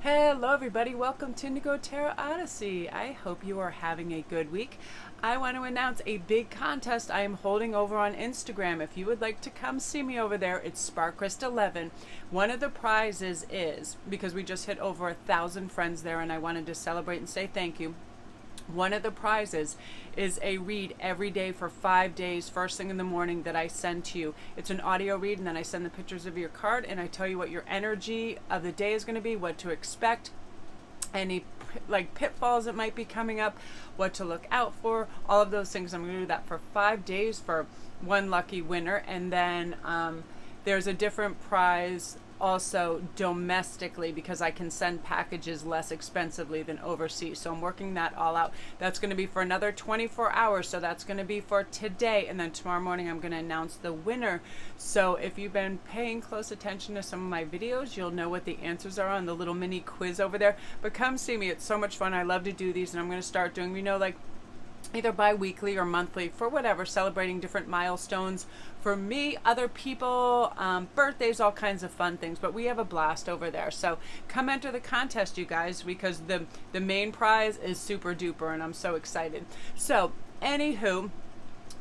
Hello everybody, welcome to Indigo Tarot Odyssey. I hope you are having a good week. I want to announce a big contest I am holding over on Instagram. If you would like to come see me over there, it's Sparkrist11. One of the prizes is, because we just hit over 1,000 friends there and I wanted to celebrate and say thank you. One of the prizes is a read every day for 5 days, first thing in the morning, that I send to you. It's an audio read, and then I send the pictures of your card, and I tell you what your energy of the day is going to be, what to expect, any pitfalls that might be coming up, what to look out for, all of those things. I'm going to do that for 5 days for one lucky winner, and then there's a different prize also domestically, because I can send packages less expensively than overseas. So I'm working that all out. That's going to be for another 24 hours. So that's going to be for today. And then tomorrow morning, I'm going to announce the winner. So if you've been paying close attention to some of my videos, you'll know what the answers are on the little mini quiz over there. But come see me. It's so much fun. I love to do these, and I'm going to start doing, either bi-weekly or monthly for whatever, celebrating different milestones for me, other people, birthdays, all kinds of fun things. But we have a blast over there. So come enter the contest, you guys, because the main prize is super duper, and I'm so excited. So anywho,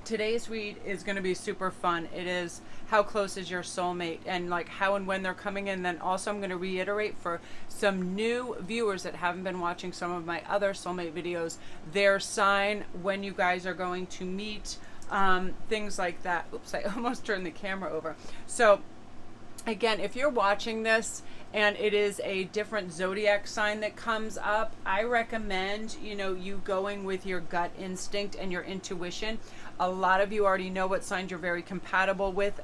today's read is going to be super fun. It is how close is your soulmate, and how and when they're coming in. Then also I'm going to reiterate for some new viewers that haven't been watching some of my other soulmate videos, their sign, when you guys are going to meet, things like that. Oops, I almost turned the camera over. So again, if you're watching this and it is a different zodiac sign that comes up, I recommend, you going with your gut instinct and your intuition. A lot of you already know what signs you're very compatible with,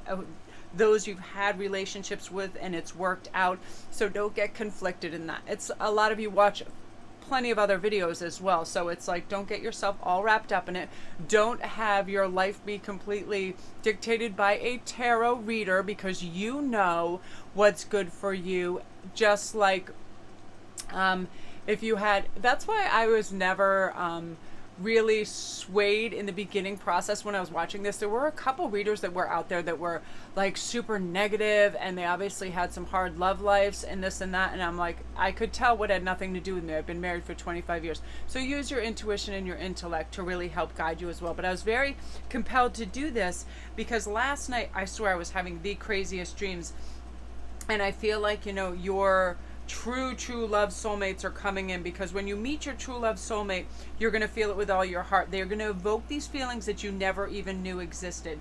those you've had relationships with and it's worked out. So don't get conflicted in that. It's a lot of you watch plenty of other videos as well. So it's don't get yourself all wrapped up in it. Don't have your life be completely dictated by a tarot reader, because you know what's good for you. Just like if you had, that's why I was never really swayed in the beginning process when I was watching this. There were a couple readers that were out there that were super negative, and they obviously had some hard love lives and this and that, and I'm I could tell what had nothing to do with me. I've been married for 25 years. So use your intuition and your intellect to really help guide you as well. But I was very compelled to do this because last night, I swear, I was having the craziest dreams, and I feel your true love soulmates are coming in, because when you meet your true love soulmate, you're going to feel it with all your heart. They're going to evoke these feelings that you never even knew existed.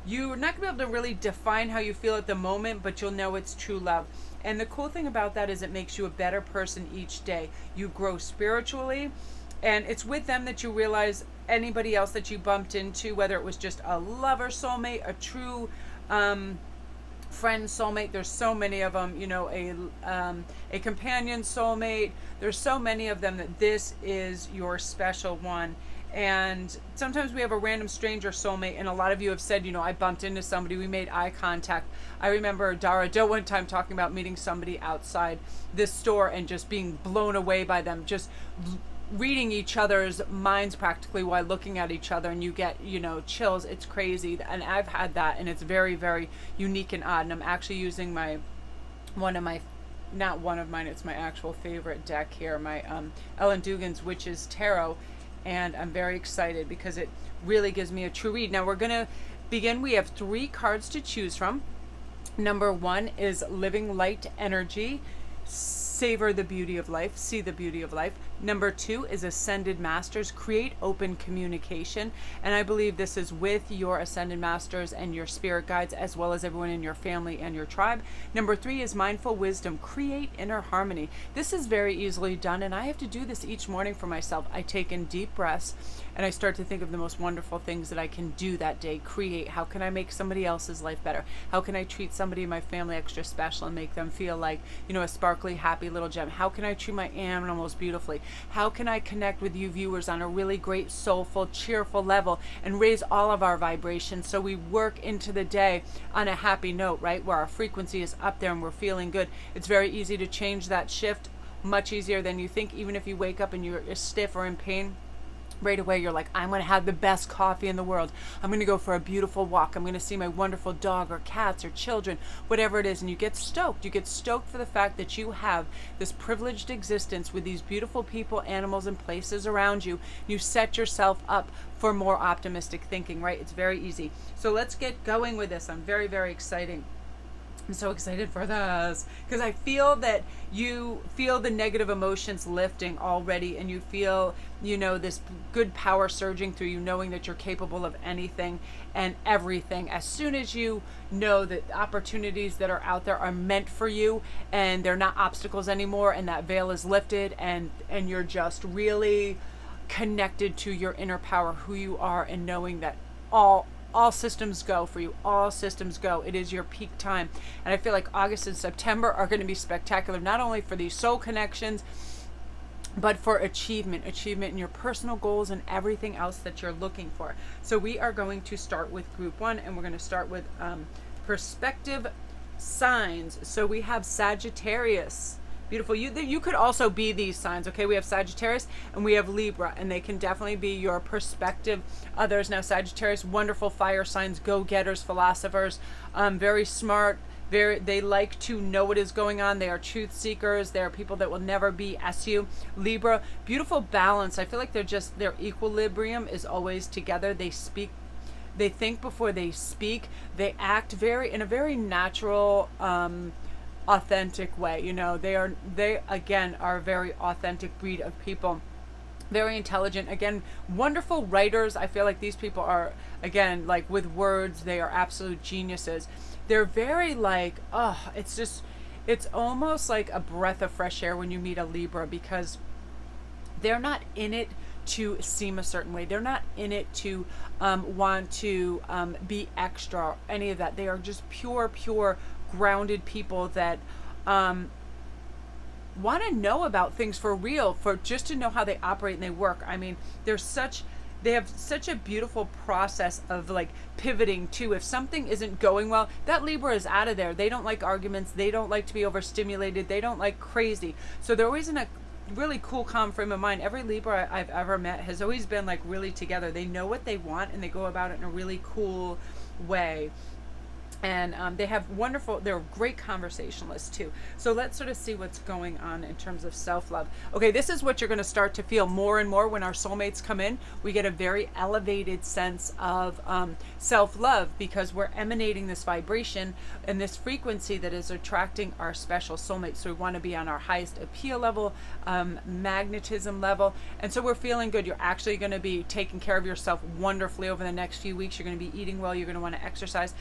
You're not going to be able to really define how you feel at the moment, but you'll know it's true love. And the cool thing about that is it makes you a better person each day. You grow spiritually, and it's with them that you realize anybody else that you bumped into, whether it was just a lover soulmate, a true friend soulmate, there's so many of them, a companion soulmate, there's so many of them, that this is your special one. And sometimes we have a random stranger soulmate, and a lot of you have said, I bumped into somebody, we made eye contact. I remember Dara Doe one time talking about meeting somebody outside this store and just being blown away by them, just reading each other's minds practically while looking at each other, and you get chills. It's crazy, and I've had that, and it's very, very unique and odd. And I'm actually using not one of mine, it's my actual favorite deck here, my Ellen Dugan's Witches Tarot, and I'm very excited because it really gives me a true read. Now we're gonna begin. We have 3 cards to choose from. Number 1 is Living Light Energy. Savor the beauty of life, see the beauty of life. Number 2 is Ascended Masters, create open communication. And I believe this is with your Ascended Masters and your spirit guides, as well as everyone in your family and your tribe. Number 3 is Mindful Wisdom, create inner harmony. This is very easily done, and I have to do this each morning for myself. I take in deep breaths, and I start to think of the most wonderful things that I can do that day. Create, how can I make somebody else's life better? How can I treat somebody in my family extra special and make them feel like, a sparkly, happy little gem? How can I treat my animals beautifully? How can I connect with you viewers on a really great, soulful, cheerful level and raise all of our vibrations so we work into the day on a happy note, right? Where our frequency is up there and we're feeling good. It's very easy to change that shift, much easier than you think. Even if you wake up and you're stiff or in pain, right away you're like, I'm going to have the best coffee in the world. I'm going to go for a beautiful walk. I'm going to see my wonderful dog or cats or children, whatever it is. And you get stoked. You get stoked for the fact that you have this privileged existence with these beautiful people, animals, and places around you. You set yourself up for more optimistic thinking, right? It's very easy. So let's get going with this. I'm very, very excited. I'm so excited for this because I feel that you feel the negative emotions lifting already, and you feel, this good power surging through you, knowing that you're capable of anything and everything. As soon as you know that opportunities that are out there are meant for you and they're not obstacles anymore, and that veil is lifted, and you're just really connected to your inner power, who you are, and knowing that all systems go for you. All systems go. It is your peak time. And I feel like August and September are going to be spectacular, not only for these soul connections, but for achievement in your personal goals and everything else that you're looking for. So we are going to start with group 1, and we're going to start with perspective signs. So we have Sagittarius. Beautiful. You could also be these signs, okay? We have Sagittarius and we have Libra, and they can definitely be your perspective others. Now, Sagittarius, wonderful fire signs, go-getters, philosophers, very smart. They like to know what is going on. They are truth seekers. They are people that will never BS you. Libra, beautiful balance. I feel like their equilibrium is always together. They think before they speak. They act in a very natural, authentic way. They again are a very authentic breed of people. Very intelligent, again, wonderful writers. I feel like these people are, again, like with words, they are absolute geniuses. They're very it's almost like a breath of fresh air when you meet a Libra, because they're not in it to seem a certain way. They're not in it to want to be extra or any of that. They are just pure grounded people that want to know about things for real, for just to know how they operate and they work. I mean, they have such a beautiful process of like pivoting too. If something isn't going well, that Libra is out of there. They don't like arguments. They don't like to be overstimulated. They don't like crazy. So they're always in a really cool, calm frame of mind. Every Libra I've ever met has always been like really together. They know what they want and they go about it in a really cool way. And they're great conversationalists too. So let's sort of see what's going on in terms of self-love. Okay, this is what you're going to start to feel more and more when our soulmates come in. We get a very elevated sense of self-love, because we're emanating this vibration and this frequency that is attracting our special soulmate. So we want to be on our highest appeal level, magnetism level. And so we're feeling good. You're actually going to be taking care of yourself wonderfully over the next few weeks. You're going to be eating well. You're going to want to exercise.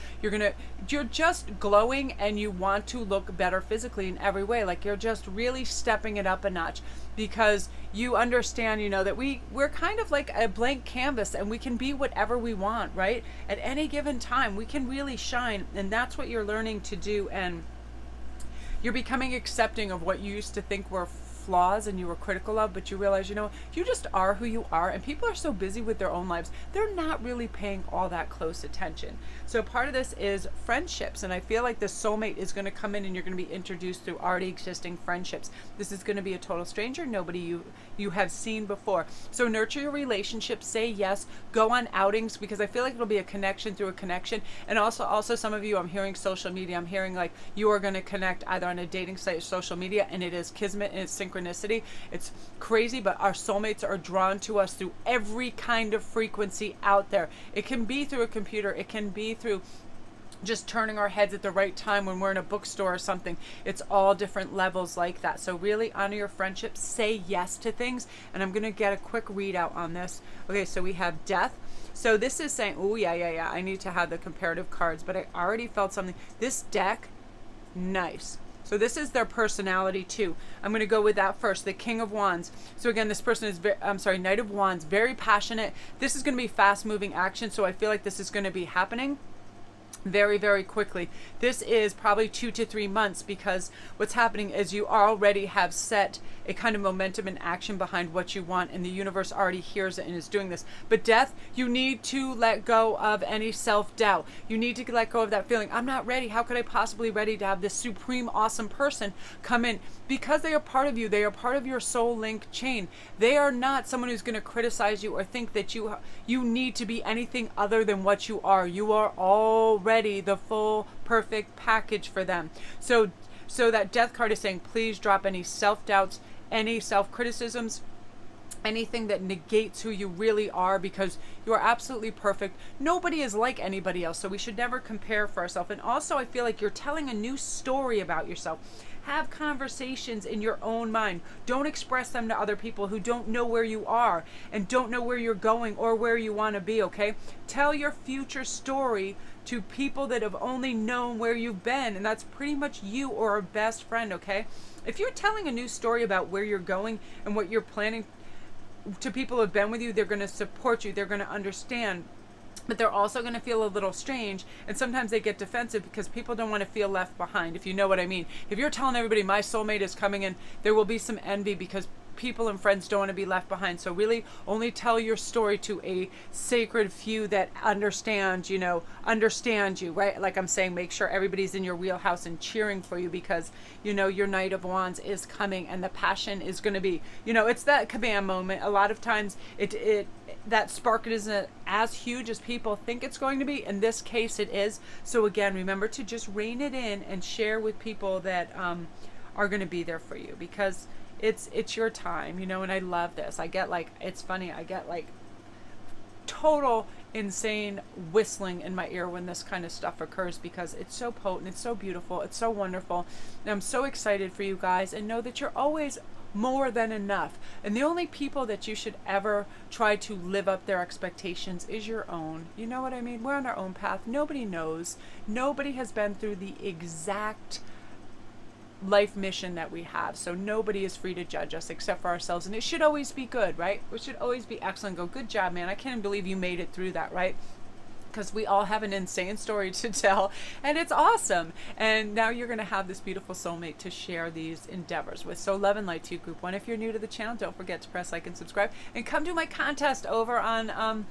You're just glowing, and you want to look better physically in every way. Like you're just really stepping it up a notch, because you understand, that we're kind of like a blank canvas, and we can be whatever we want, right? At any given time, we can really shine. And that's what you're learning to do. And you're becoming accepting of what you used to think were flaws and you were critical of, but you realize, you just are who you are, and people are so busy with their own lives, they're not really paying all that close attention. So part of this is friendships, and I feel like the soulmate is going to come in and you're going to be introduced through already existing friendships. This is going to be a total stranger, nobody you have seen before. So nurture your relationships, say yes, go on outings, because I feel like it'll be a connection through a connection. And also some of you, I'm hearing social media, I'm hearing like you are going to connect either on a dating site or social media, and it is kismet and it's synchronicity. It's crazy, but our soulmates are drawn to us through every kind of frequency out there. It can be through a computer, it can be through just turning our heads at the right time when we're in a bookstore or something. It's all different levels like that. So really honor your friendships, say yes to things. And I'm going to get a quick readout on this. Okay, so we have death. So this is saying, oh yeah, I need to have the comparative cards, but I already felt something. This deck, nice. So this is their personality too. I'm going to go with that first, the King of Wands. So again, this person is, Knight of Wands, very passionate. This is going to be fast moving action. So I feel like this is going to be happening very, very quickly. This is probably 2 to 3 months, because what's happening is you already have set a kind of momentum and action behind what you want, and the universe already hears it and is doing this. But death, you need to let go of any self-doubt. You need to let go of that feeling, I'm not ready. How could I possibly ready to have this supreme awesome person come in? Because they are part of you. They are part of your soul link chain. They are not someone who's going to criticize you or think that you need to be anything other than what you are. You are already the full perfect package for them. So that death card is saying, please drop any self-doubts, any self-criticisms, anything that negates who you really are, because you are absolutely perfect. Nobody is like anybody else, so we should never compare for ourselves. And also, I feel like you're telling a new story about yourself. Have conversations in your own mind. Don't express them to other people who don't know where you are and don't know where you're going or where you want to be, okay? Tell your future story to people that have only known where you've been, and that's pretty much you or a best friend, okay? If you're telling a new story about where you're going and what you're planning to people who have been with you, they're going to support you, they're going to understand. But they're also going to feel a little strange, and sometimes they get defensive because people don't want to feel left behind, if you know what I mean. If you're telling everybody my soulmate is coming in, there will be some envy because people and friends don't want to be left behind. So really only tell your story to a sacred few that understand you, right? Like I'm saying, make sure everybody's in your wheelhouse and cheering for you, because your Knight of Wands is coming and the passion is going to be, it's that command moment. A lot of times that spark isn't as huge as people think it's going to be. In this case it is. So again, remember to just rein it in and share with people that are going to be there for you, because it's your time, and I love this. I get it's funny, I get total insane whistling in my ear when this kind of stuff occurs, because it's so potent, it's so beautiful, it's so wonderful, and I'm so excited for you guys. And know that you're always more than enough, and the only people that you should ever try to live up their expectations is your own. You know what I mean? We're on our own path. Nobody knows. Nobody has been through the exact life mission that we have, so nobody is free to judge us except for ourselves. And it should always be good, right? It should always be excellent. Go, good job, man, I can't believe you made it through that, right? Because we all have an insane story to tell, and it's awesome. And now you're going to have this beautiful soulmate to share these endeavors with. So love and light to you, group one. If you're new to the channel, don't forget to press like and subscribe, and come to my contest over on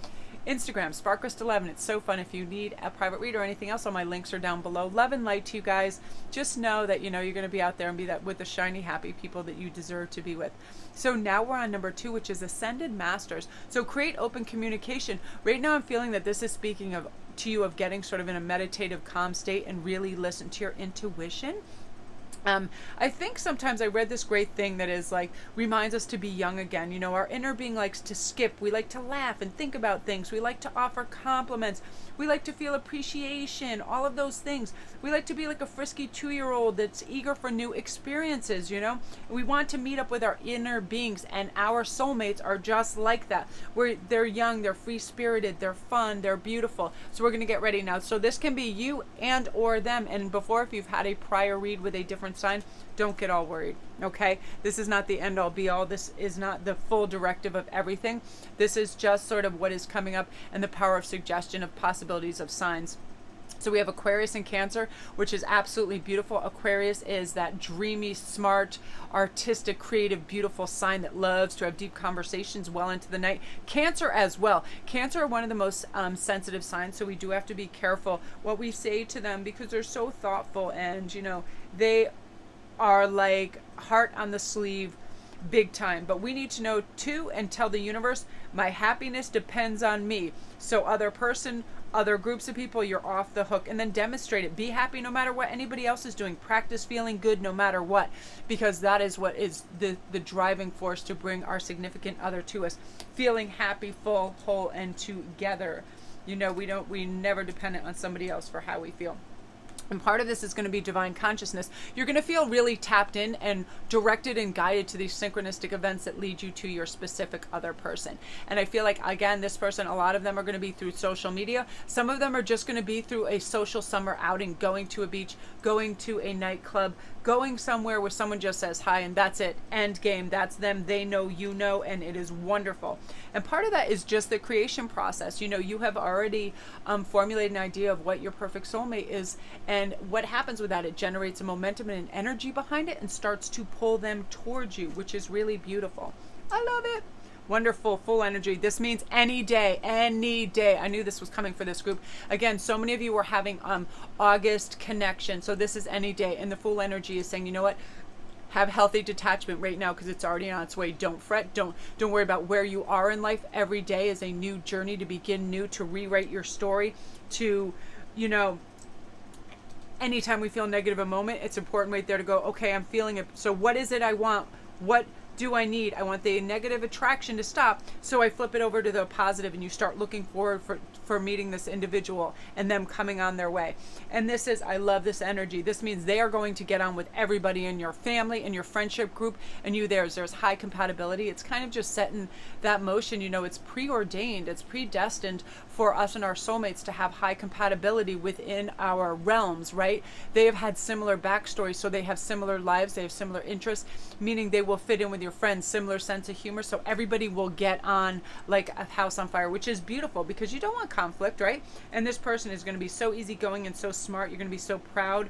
Instagram, Sparkrist11. It's so fun. If you need a private read or anything else, all my links are down below. Love and light to you guys. Just know that you're going to be out there and be that with the shiny, happy people that you deserve to be with. So now we're on number 2, which is Ascended Masters. So create open communication. Right now I'm feeling that this is speaking to you of getting sort of in a meditative, calm state and really listen to your intuition. I think sometimes I read this great thing that is reminds us to be young again. Our inner being likes to skip. We like to laugh and think about things. We like to offer compliments. We like to feel appreciation, all of those things. We like to be like a frisky 2-year-old that's eager for new experiences, We want to meet up with our inner beings, and our soulmates are just like that. They're young, they're free-spirited, they're fun, they're beautiful. So we're going to get ready now. So this can be you and or them. And before, if you've had a prior read with a different sign, don't get all worried, okay? This is not the end all be all. This is not the full directive of everything. This is just sort of what is coming up and the power of suggestion of possibilities of signs. So we have Aquarius and Cancer, which is absolutely beautiful. Aquarius is that dreamy, smart, artistic, creative, beautiful sign that loves to have deep conversations well into the night. Cancer as well. Cancer are one of the most sensitive signs, so we do have to be careful what we say to them, because they're so thoughtful, and they are like heart on the sleeve, big time. But we need to know too, and tell the universe, my happiness depends on me. So other groups of people, you're off the hook. And then demonstrate it. Be happy no matter what anybody else is doing. Practice feeling good no matter what, because that is what is the driving force to bring our significant other to us. Feeling happy, full, whole, and together. We never dependent on somebody else for how we feel. And part of this is going to be divine consciousness. You're going to feel really tapped in and directed and guided to these synchronistic events that lead you to your specific other person. And I feel like, again, this person, a lot of them are going to be through social media. Some of them are just going to be through a social summer outing, going to a beach, going to a nightclub, going somewhere where someone just says hi and that's it, end game, that's them, they know, you know, and it is wonderful. And part of that is just the creation process. You know, you have already formulated an idea of what your perfect soulmate is, and what happens with that, it generates a momentum and an energy behind it and starts to pull them towards you, which is really beautiful. I love it. Wonderful, full energy. This means any day, any day. I knew this was coming for this group. Again, so many of you were having August connection. So this is any day. And the full energy is saying, you know what? Have healthy detachment right now because it's already on its way. Don't fret. Don't worry about where you are in life. Every day is a new journey to begin new, to rewrite your story, to, you know, anytime we feel negative a moment, it's important right there to go, okay, I'm feeling it. So what is it I want? What do I need? I want the negative attraction to stop. So I flip it over to the positive, and you start looking forward for meeting this individual and them coming on their way. And this is, I love this energy. This means they are going to get on with everybody in your family, in your friendship group, and you there's high compatibility. It's kind of just setting that motion. You know, it's preordained, it's predestined for us and our soulmates to have high compatibility within our realms, right? They have had similar backstories, so they have similar lives, they have similar interests, meaning they will fit in with your friends, similar sense of humor, so everybody will get on like a house on fire, which is beautiful because you don't want conflict, right? And this person is going to be so easygoing and so smart. You're going to be so proud.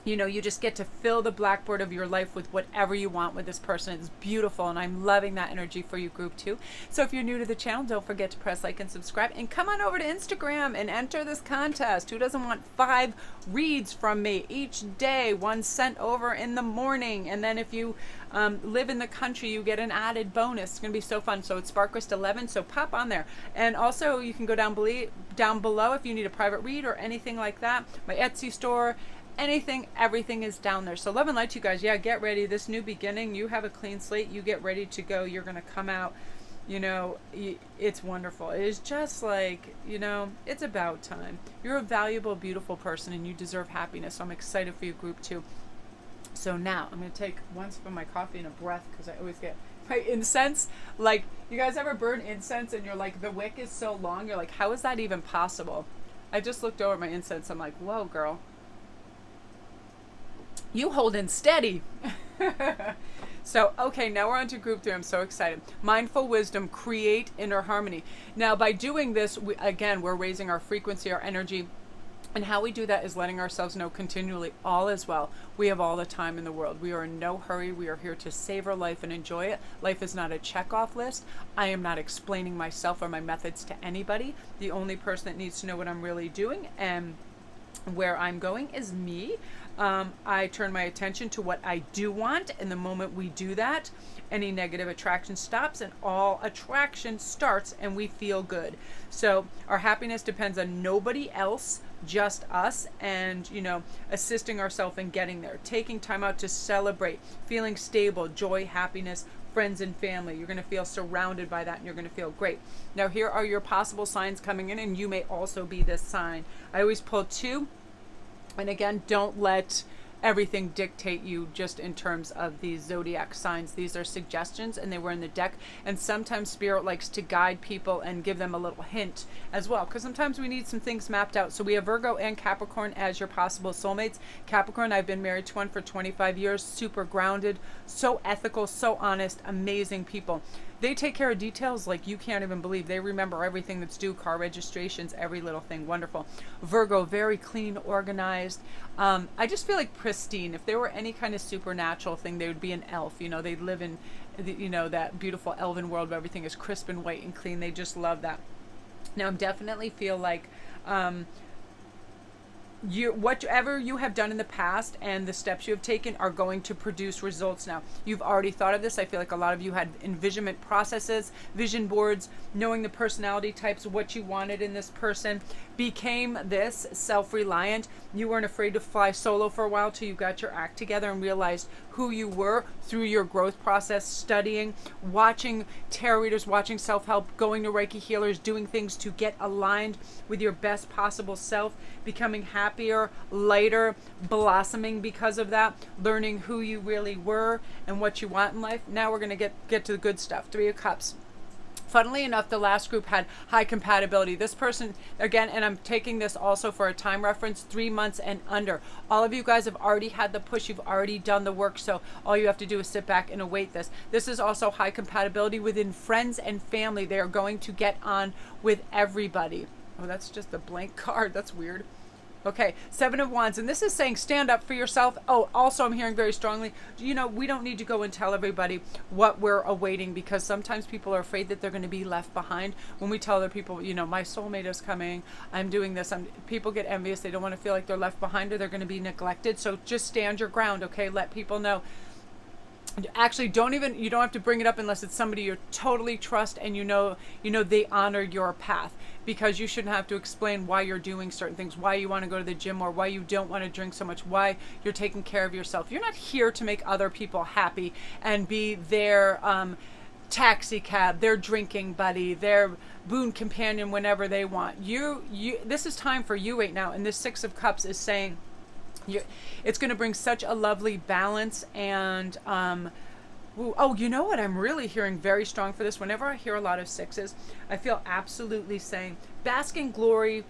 You know, you just get to fill the blackboard of your life with whatever you want with this person. It's beautiful, and I'm loving that energy for you, group 2. So if you're new to the channel, don't forget to press like and subscribe, and come on over to Instagram and enter this contest. Who doesn't want 5 reads from me each day, one sent over in the morning? And then if you live in the country, you get an added bonus. It's going to be so fun. So it's Sparkrist 11, so pop on there. And also you can go down below if you need a private read or anything like that. My Etsy store, anything, everything is down there. So love and light to you guys. Yeah, get ready. This new beginning, you have a clean slate. You get ready to go. You're going to come out. You know, it's wonderful. It is just like, you know, it's about time. You're a valuable, beautiful person, and you deserve happiness. So I'm excited for you, group 2. So now I'm going to take one sip of my coffee and a breath, because I always get my incense. Like, you guys ever burn incense and you're like, the wick is so long. You're like, how is that even possible? I just looked over at my incense. I'm like, whoa, girl. You holding steady. So, okay, now we're on to group 3. I'm so excited. Mindful wisdom, create inner harmony. Now, by doing this, again, we're raising our frequency, our energy. And how we do that is letting ourselves know continually all is well. We have all the time in the world. We are in no hurry. We are here to savor life and enjoy it. Life is not a check-off list. I am not explaining myself or my methods to anybody. The only person that needs to know what I'm really doing and where I'm going is me. I turn my attention to what I do want, and the moment we do that, any negative attraction stops and all attraction starts, and we feel good. So our happiness depends on nobody else, just us, and, you know, assisting ourselves in getting there, taking time out to celebrate, feeling stable, joy, happiness, friends and family. You're going to feel surrounded by that, and you're going to feel great. Now here are your possible signs coming in, and you may also be this sign. I always pull 2. And again, don't let everything dictate you just in terms of these zodiac signs. These are suggestions, and they were in the deck. And sometimes Spirit likes to guide people and give them a little hint as well, because sometimes we need some things mapped out. So we have Virgo and Capricorn as your possible soulmates. Capricorn, I've been married to one for 25 years, super grounded, so ethical, so honest, amazing people. They take care of details like you can't even believe. They remember everything that's due, car registrations, every little thing. Wonderful. Virgo, very clean, organized. I just feel like pristine. If there were any kind of supernatural thing, they would be an elf. You know, they'd live in, you know, that beautiful elven world where everything is crisp and white and clean. They just love that. Now, I definitely feel like whatever you have done in the past and the steps you have taken are going to produce results now. You've already thought of this. I feel like a lot of you had envisionment processes, vision boards, knowing the personality types, what you wanted in this person, became this self-reliant. You weren't afraid to fly solo for a while till you got your act together and realized who you were through your growth process, studying, watching tarot readers, watching self-help, going to Reiki healers, doing things to get aligned with your best possible self, becoming happier, lighter, blossoming because of that, learning who you really were and what you want in life. Now we're going to get to the good stuff. 3 of Cups. Funnily enough, the last group had high compatibility. This person, again, and I'm taking this also for a time reference, 3 months and under. All of you guys have already had the push. You've already done the work. So all you have to do is sit back and await this. This is also high compatibility within friends and family. They are going to get on with everybody. Oh, that's just a blank card. That's weird. Okay, Seven of Wands, and this is saying stand up for yourself. Oh, also I'm hearing very strongly, you know, we don't need to go and tell everybody what we're awaiting, because sometimes people are afraid that they're going to be left behind. When we tell other people, you know, my soulmate is coming, I'm doing this, people get envious. They don't want to feel like they're left behind or they're going to be neglected. So just stand your ground, okay? Let people know. Actually, you don't have to bring it up unless it's somebody you totally trust and you know they honor your path, because you shouldn't have to explain why you're doing certain things, why you want to go to the gym, or why you don't want to drink so much, why you're taking care of yourself. You're not here to make other people happy and be their taxi cab, their drinking buddy, their boon companion whenever they want. This is time for you right now, and this Six of Cups is saying it's going to bring such a lovely balance. And oh, you know what I'm really hearing very strong for this? Whenever I hear a lot of sixes, I feel absolutely saying bask in glory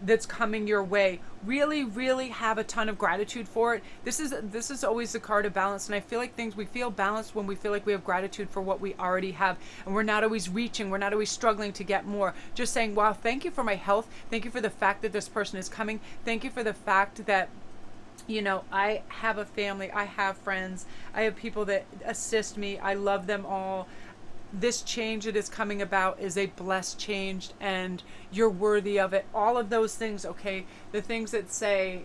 that's coming your way. Really, really have a ton of gratitude for it. This is always the card of balance, and I feel like we feel balanced when we feel like we have gratitude for what we already have, and we're not always reaching, we're not always struggling to get more. Just saying, wow, thank you for my health. Thank you for the fact that this person is coming. Thank you for the fact that, you know, I have a family, I have friends, I have people that assist me. I love them all. This change that is coming about is a blessed change, and you're worthy of it. All of those things, okay? The things that say,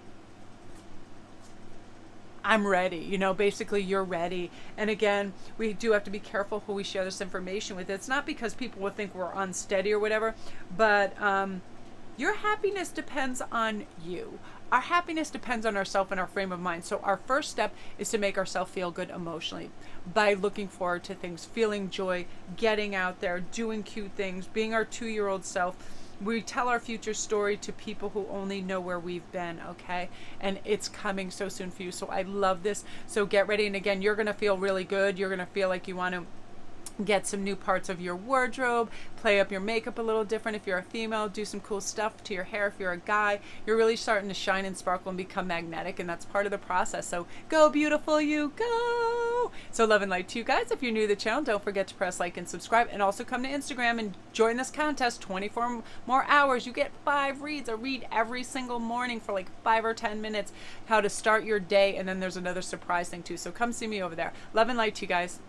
I'm ready, you know, basically you're ready. And again, we do have to be careful who we share this information with. It's not because people will think we're unsteady or whatever, but your happiness depends on you. Our happiness depends on ourselves and our frame of mind. So our first step is to make ourselves feel good emotionally by looking forward to things, feeling joy, getting out there, doing cute things, being our 2-year-old self. We tell our future story to people who only know where we've been, okay? And it's coming so soon for you. So I love this. So get ready. And again, you're going to feel really good. You're going to feel like you want to get some new parts of your wardrobe, play up your makeup a little different if you're a female, do some cool stuff to your hair if you're a guy. You're really starting to shine and sparkle and become magnetic, and that's part of the process. So go beautiful, you go. So love and light to you guys. If you're new to the channel, don't forget to press like and subscribe, and also come to Instagram and join this contest. 24 more hours, you get 5 reads. A read every single morning for like 5 or 10 minutes, how to start your day, and then there's another surprise thing too. So come see me over there. Love and light to you guys.